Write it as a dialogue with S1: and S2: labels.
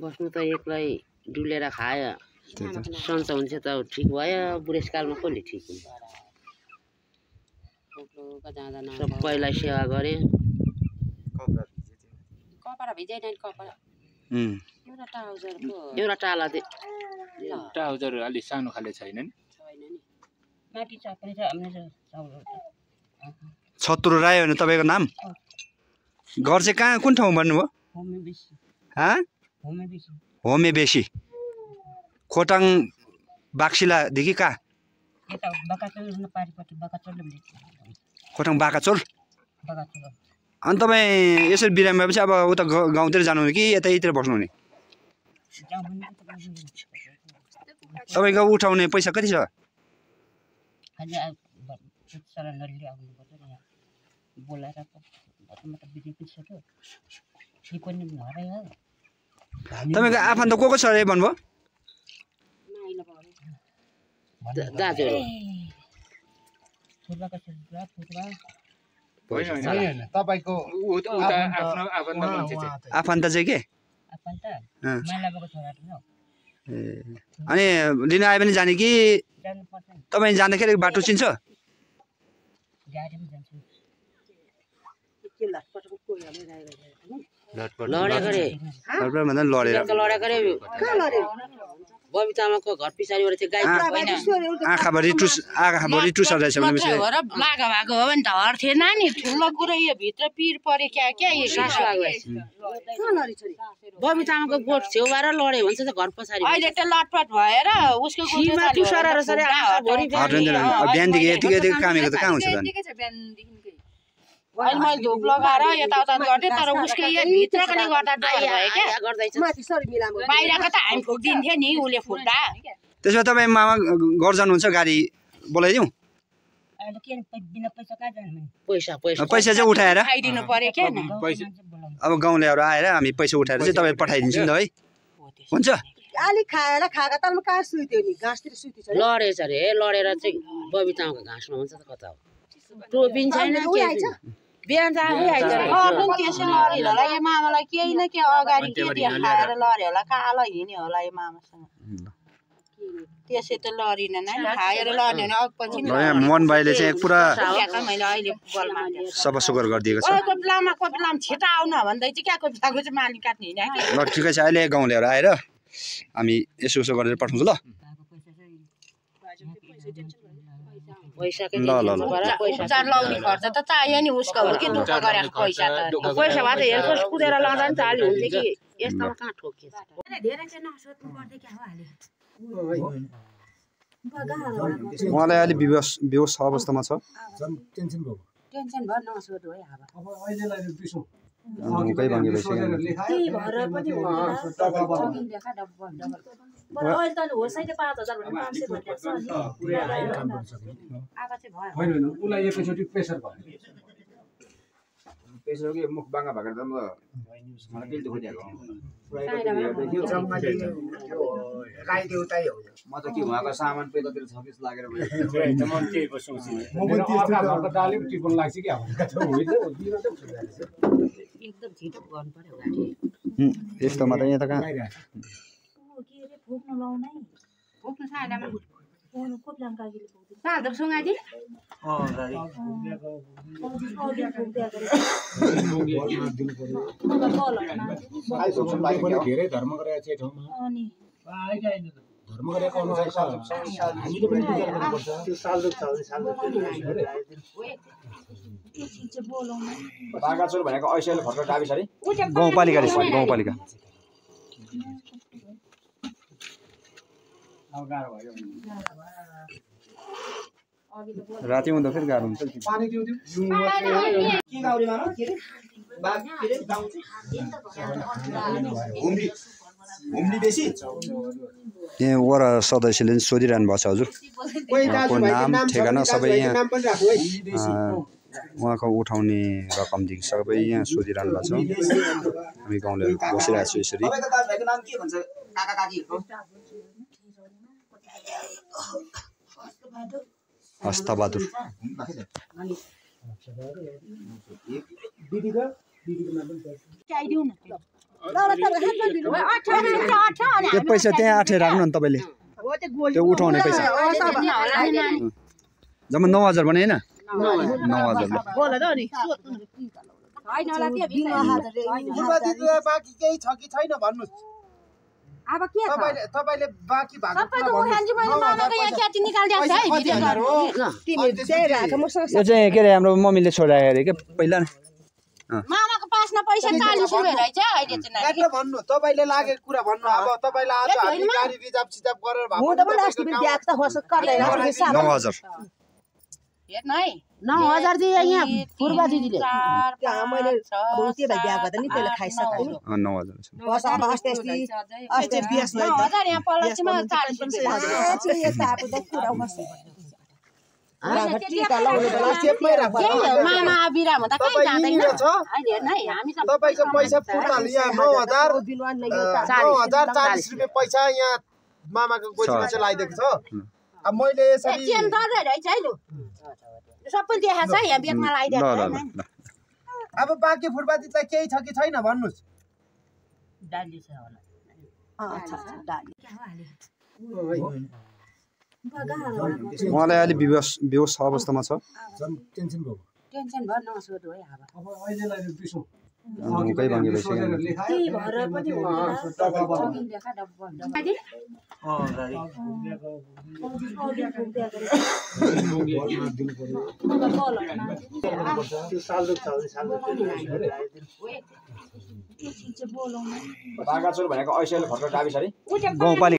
S1: बस्नु त एक्लै डुलेर खायो सन्च हुन्छ त ठिक भयो बुढेसकालमा कसले ठिक हुन्छ सबैलाई सेवा गरे कपडा भिजाइदैन कपडा एउटा टाला
S2: टाउजर अलि सानो खाले छैन नि
S1: माथि चप्ने छ
S3: छत्रु राई हो तपाईको नाम घर चाहिँ कहाँ कुन ठाउँ भन्नुभयो होमे बेसी खोटाङ बाक्सिलादेखि कहाँ खोटाङ बाकाचोल अनि तपाईँ यसरी बिरामी भएपछि अब उता गाउँतिर जानुहुने कि यतैतिर बस्नुहुने तपाईँको उठाउने पैसा कति छ तपाईँको आफन्त को छ अरे भन्नुभयो
S1: दाजुहरू
S2: तपाईको
S3: आफन्त चाहिँ के अनि लिन आए पनि जाने कि तपाईँ जाँदाखेरि बाटो चिन्छ
S1: बबितामाको घर पछाडिबाट चाहिँ गाई
S3: आँखाभरि टुसर रहेछ भनेपछि
S4: लागा भएको हो भने त हर्थेन नि ठुलो कुरा यो भित्र पिर परे क्या यो
S1: सास बबितामाको गोठ छेउबाट लड्यो भन्छ त घर पछाडि
S4: अहिले त लटपट भएर उसको
S3: बिहानदेखि यतिकै कामेको त कहाँ हुन्छ
S4: अहिले मैले धुप लगाएर यताउता गर्थेँ तर उसको यो भित्रकोले गर्दा डर भयो क्या बाहिरको त हामी फुक्दिन्थ्यो नि उसले फुक्दा
S3: त्यसो भए तपाईँ मामा घर जानुहुन्छ गाडी बोलाइदिउँ पैसा चाहिँ उठाएर
S4: खाइदिनु पर्यो क्या
S3: अब गाउँलेहरू आएर हामी पैसा उठाएर चाहिँ तपाईँ पठाइदिन्छु नि त है हुन्छ
S5: अलिक खाएर खाएको तलमा कहाँ सुत्यो नि घाँसतिर सुत्यो
S1: लडेछ अरे लडेर चाहिँ बबितामाको घाँसमा हुन्छ त कता हो टोपिन छैन बिहान त आफै
S4: त्यसै लड्यो होला यो मामालाई केही न के अगाडि के देखाएर लड्यो होला कालो हिँड्यो होला यो मामासँग त्यसै त लडिन नै खाएर लड्यो भने अघि
S3: मोहन भाइले चाहिँ पुरा
S4: मैले अहिले बलमा
S3: सबै सुगर गरिदिएको छ
S4: कोपिलामा छिटो आउन भन्दै चाहिँ क्या कोपिलाको चाहिँ मालिक काट्ने हिँड्यो
S3: ल ठिकै छ अहिले गाउँलेहरू आएर हामी यसो उसो गरेर पठाउँछु ल
S1: पैसाकै
S3: ल
S4: उपचार लाउने खर्च त चाहियो नि उसको हो कि दुःख गरेको पैसा त
S1: पैसा भए त हेर्नुहोस् कुदेर लाँदा नि त अलि हुन्थ्यो कि यस्तोमा कहाँ ठोकिएछ
S3: उहाँलाई अलि बेहोस अवस्थामा छ
S5: टेन्सन भयो नसोध्नु है अब
S3: मुखै भाङ्गे भइसक्यो
S2: मुख बाङ्गा भएको त मलाई दिल दुखिदिएको म त के उहाँको सामान पेतातिर छ जस्तो लागेर
S1: एकदम छिटो गर्नु पर्यो गाडी
S3: यस्तोमा त यहाँ त कहाँ
S2: धेरै धर्म गरेको छ ठाउँमा धर्म गरेको अनुसार हामीले पनि विचार गर्नुपर्छ बागाचोर भनेको ऐसेल खर्च गाविस अरे
S3: गाउँपालिका गाउँपालिका राति हुँदा फेरि गाह्रो हुन्छ यहाँ वडा सदस्यले सोधिरहनु भएको छ हजुर उहाँको नाम ठेगाना सबै यहाँ उहाँको उठाउने रकमदेखि सबै यहाँ सोधिरहनु भएको छ हामी गाउँलेहरू बसिरहेको छु यसरी हस्तबहादुर त्यो पैसा त्यहाँ आठै राख्नु नि तपाईँले त्यो उठाउने पैसा जम्मा 9000 भने हैन 9000
S2: बाँकी केही छ कि छैन भन्नुहोस्
S5: अब के छ
S2: तपाईले बाँकी भएको
S3: यो चाहिँ के अरे हाम्रो मम्मीले छोडायो अरे के पहिला
S4: मामाको पासमा पैसा 40 रुपैयाँ रहेछ अहिले चाहिँ
S2: भन्नु तपाईले लागेको कुरा भन्नु अब तपाईलाई आज हामी गाडी रिजर्भ सिजर्भ गरेर
S5: म त पनि अस्ति ब्याग त होस गर्दैन
S3: 9000
S4: हेर्न है
S1: 9000 दिए यहाँ पूर्वा दिदीले
S5: मैले के भाइ ब्याग गर्दा नि त्यसले खाइसक्यो
S3: 9000
S5: होस अब अस्ति बिएस लै
S4: 9000 यहाँ पलसीमा 40 रुपैयाँ मामा बिराम हुँदा कहीँ जाँदैन अहिले हेर्न है हामी
S2: तपाईको पैसा पुर्ता यहाँ 9040 रुपैयाँ पैसा यहाँ मामाको गोजीमा चाहिँ लगाइदिएको छ अब मैले यसरी
S4: चेन गर्दै रहेछ है लु सबै देखाछ यहाँ बेगमा लगाइदिएको
S2: अब बाँकी फुटपातीलाई केही छ कि छैन भन्नुस्
S1: डाली छ होला
S3: उहाँलाई अलि बेहोस अवस्थामा छ
S2: टेन्सन भयो
S1: टेन्सन भयो नसोध्नु है
S2: अब अहिलेलाई बिसौँ
S3: मुकै भाङ्गे भइसक्यो
S1: त्यही भएर पनि
S2: बागाचोर भनेको ऐसेल खर्च गाविस अरे
S3: गाउँपालिका